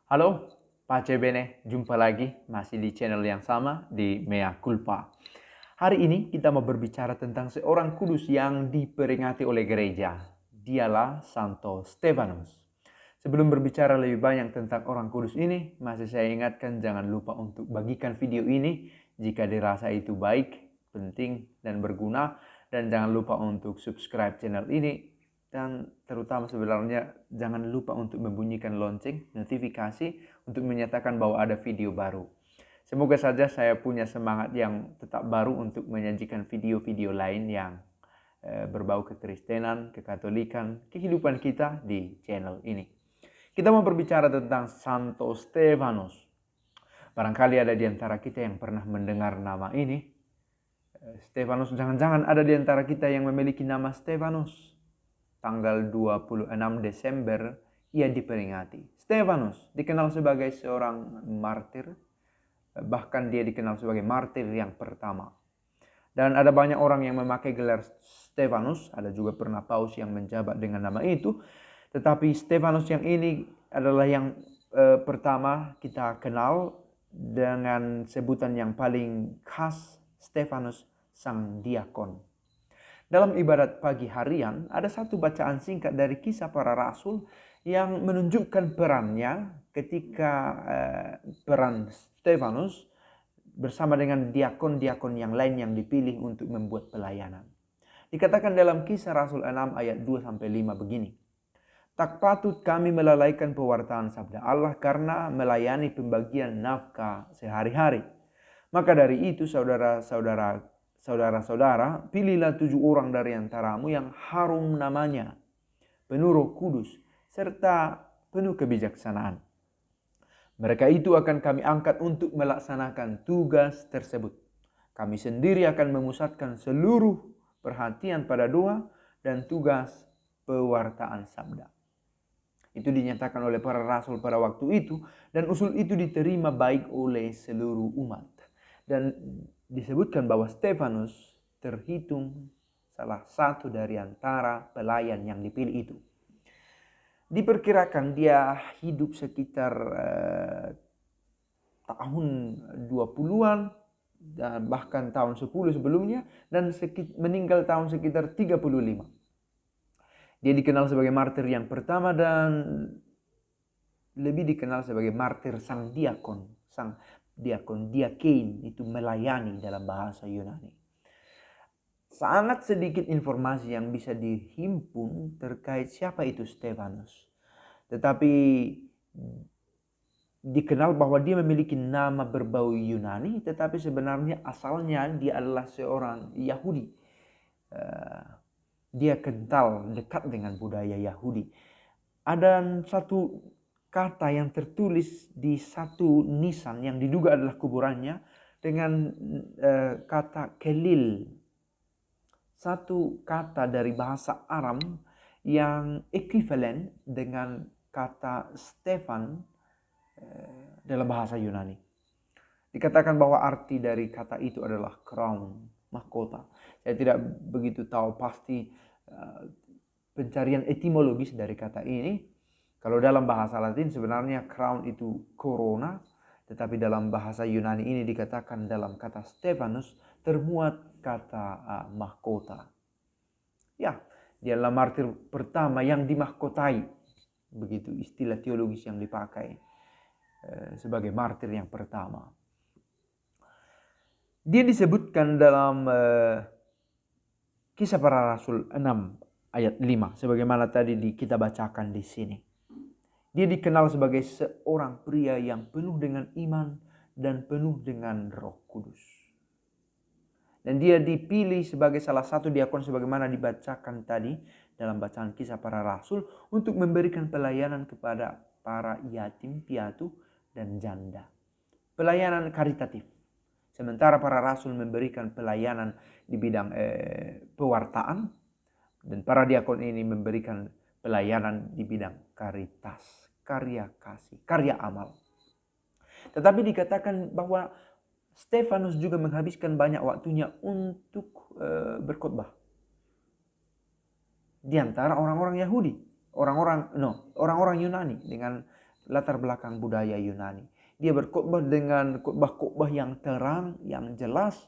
Halo, Pace Bene, jumpa lagi masih di channel yang sama di Mea Culpa. Hari ini kita mau berbicara tentang seorang kudus yang diperingati oleh gereja. Dialah Santo Stefanus. Sebelum berbicara lebih banyak tentang orang kudus ini, masih saya ingatkan jangan lupa untuk bagikan video ini jika dirasa itu baik, penting, dan berguna. Dan jangan lupa untuk subscribe channel ini. Dan terutama sebenarnya jangan lupa untuk membunyikan lonceng notifikasi untuk menyatakan bahwa ada video baru. Semoga saja saya punya semangat yang tetap baru untuk menyajikan video-video lain yang berbau kekristenan, kekatolikan, kehidupan kita di channel ini. Kita mau berbicara tentang Santo Stefanus. Barangkali ada di antara kita yang pernah mendengar nama ini. Stefanus, jangan-jangan ada di antara kita yang memiliki nama Stefanus. Tanggal 26 Desember ia diperingati. Stefanus dikenal sebagai seorang martir, bahkan dia dikenal sebagai martir yang pertama. Dan ada banyak orang yang memakai gelar Stefanus, ada juga pernah paus yang menjabat dengan nama itu. Tetapi Stefanus yang ini adalah yang pertama kita kenal dengan sebutan yang paling khas, Stefanus sang diakon. Dalam ibadat pagi harian, ada satu bacaan singkat dari Kisah Para Rasul yang menunjukkan perannya ketika peran Stefanus bersama dengan diakon-diakon yang lain yang dipilih untuk membuat pelayanan. Dikatakan dalam Kisah Rasul 6 ayat 2-5 begini. Tak patut kami melalaikan pewartaan sabda Allah karena melayani pembagian nafkah sehari-hari. Maka dari itu saudara-saudara, pilihlah 7 orang dari antaramu yang harum namanya, penuh Roh Kudus, serta penuh kebijaksanaan. Mereka itu akan kami angkat untuk melaksanakan tugas tersebut. Kami sendiri akan memusatkan seluruh perhatian pada doa dan tugas pewartaan sabda. Itu dinyatakan oleh para rasul pada waktu itu, dan usul itu diterima baik oleh seluruh umat. Dan disebutkan bahwa Stefanus terhitung salah satu dari antara pelayan yang dipilih itu. Diperkirakan dia hidup sekitar tahun 20-an dan bahkan tahun 10 sebelumnya, dan meninggal tahun sekitar 35. Dia dikenal sebagai martir yang pertama dan lebih dikenal sebagai martir sang diakon. Sang diakon, diakein, itu melayani dalam bahasa Yunani. Sangat sedikit informasi yang bisa dihimpun terkait siapa itu Stefanus. Tetapi dikenal bahwa dia memiliki nama berbau Yunani, tetapi sebenarnya asalnya dia adalah seorang Yahudi. Dia kental dekat dengan budaya Yahudi. Ada satu kata yang tertulis di satu nisan yang diduga adalah kuburannya dengan kata kelil. Satu kata dari bahasa Aram yang ekuivalen dengan kata Stefan dalam bahasa Yunani. Dikatakan bahwa arti dari kata itu adalah crown, mahkota. Saya tidak begitu tahu pasti pencarian etimologis dari kata ini. Kalau dalam bahasa Latin sebenarnya crown itu corona, tetapi dalam bahasa Yunani ini dikatakan dalam kata Stefanus termuat kata mahkota. Ya, dia adalah martir pertama yang dimahkotai. Begitu istilah teologis yang dipakai sebagai martir yang pertama. Dia disebutkan dalam Kisah Para Rasul 6 ayat 5 sebagaimana tadi kita bacakan di sini. Dia dikenal sebagai seorang pria yang penuh dengan iman dan penuh dengan Roh Kudus. Dan dia dipilih sebagai salah satu diakon sebagaimana dibacakan tadi dalam bacaan Kisah Para Rasul untuk memberikan pelayanan kepada para yatim piatu dan janda. Pelayanan karitatif. Sementara para rasul memberikan pelayanan di bidang pewartaan, dan para diakon ini memberikan pelayanan di bidang karitas, karya kasih, karya amal. Tetapi dikatakan bahwa Stefanus juga menghabiskan banyak waktunya untuk berkhotbah di antara orang-orang Yahudi, orang-orang Yunani dengan latar belakang budaya Yunani. Dia berkhotbah dengan khotbah-khotbah yang terang, yang jelas,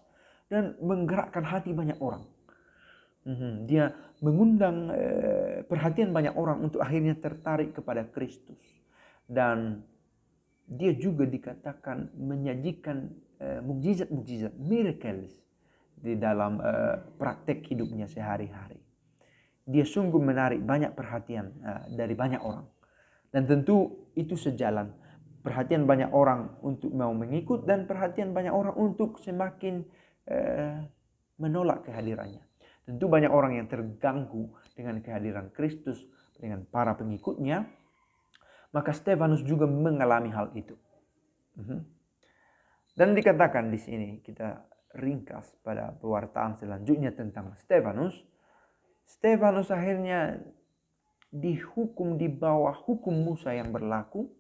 dan menggerakkan hati banyak orang. Dia mengundang perhatian banyak orang untuk akhirnya tertarik kepada Kristus. Dan dia juga dikatakan menyajikan mukjizat-mukjizat, miracles di dalam praktek hidupnya sehari-hari. Dia sungguh menarik banyak perhatian dari banyak orang. Dan tentu itu sejalan. Perhatian banyak orang untuk mau mengikut dan perhatian banyak orang untuk semakin menolak kehadirannya. Tentu banyak orang yang terganggu dengan kehadiran Kristus, dengan para pengikutnya. Maka Stefanus juga mengalami hal itu. Dan dikatakan di sini, kita ringkas pada pewartaan selanjutnya tentang Stefanus. Stefanus akhirnya dihukum di bawah hukum Musa yang berlaku.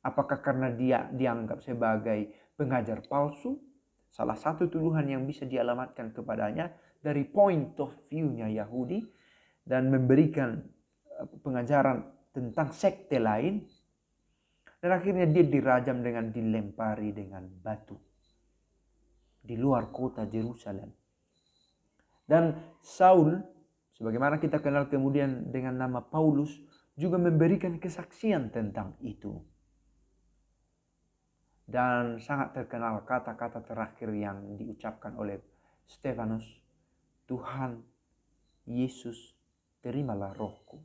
Apakah karena dia dianggap sebagai pengajar palsu? Salah satu tuduhan yang bisa dialamatkan kepadanya dari point of view-nya Yahudi dan memberikan pengajaran tentang sekte lain. Dan akhirnya dia dirajam dengan dilempari dengan batu di luar kota Yerusalem. Dan Saul, sebagaimana kita kenal kemudian dengan nama Paulus, juga memberikan kesaksian tentang itu. Dan sangat terkenal kata-kata terakhir yang diucapkan oleh Stefanus, Tuhan Yesus, terimalah rohku.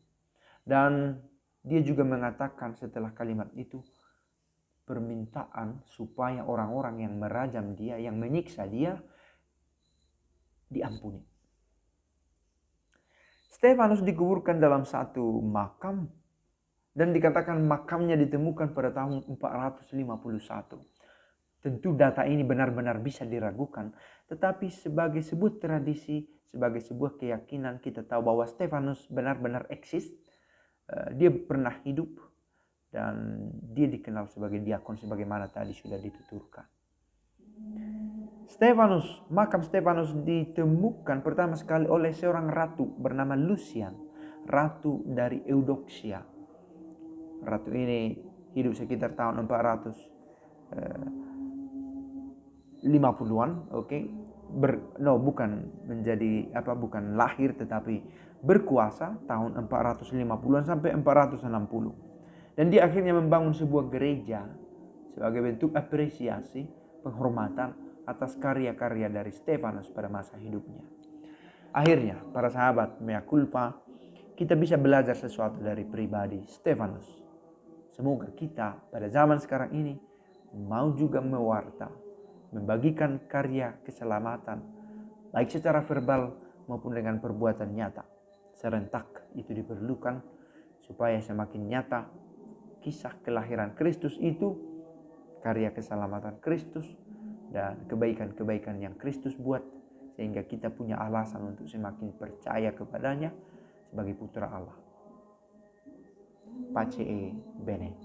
Dan dia juga mengatakan setelah kalimat itu, permintaan supaya orang-orang yang merajam dia, yang menyiksa dia, diampuni. Stefanus dikuburkan dalam satu makam. Dan dikatakan makamnya ditemukan pada tahun 451. Tentu data ini benar-benar bisa diragukan. Tetapi sebagai sebuah tradisi, sebagai sebuah keyakinan, kita tahu bahwa Stefanus benar-benar eksis. Dia pernah hidup. Dan dia dikenal sebagai diakon sebagaimana tadi sudah dituturkan. Makam Stefanus ditemukan pertama sekali oleh seorang ratu bernama Lucian. Ratu dari Eudoxia. Ratu ini hidup sekitar tahun 450-an, oke. Bukan lahir tetapi berkuasa tahun 450-an sampai 460. Dan dia akhirnya membangun sebuah gereja sebagai bentuk apresiasi, penghormatan atas karya-karya dari Stefanus pada masa hidupnya. Akhirnya, para sahabat, mea culpa, kita bisa belajar sesuatu dari pribadi Stefanus. Semoga kita pada zaman sekarang ini mau juga mewarta, membagikan karya keselamatan, baik secara verbal maupun dengan perbuatan nyata. Serentak itu diperlukan supaya semakin nyata kisah kelahiran Kristus itu, karya keselamatan Kristus, dan kebaikan-kebaikan yang Kristus buat, sehingga kita punya alasan untuk semakin percaya kepadanya sebagai putra Allah. Pace bene.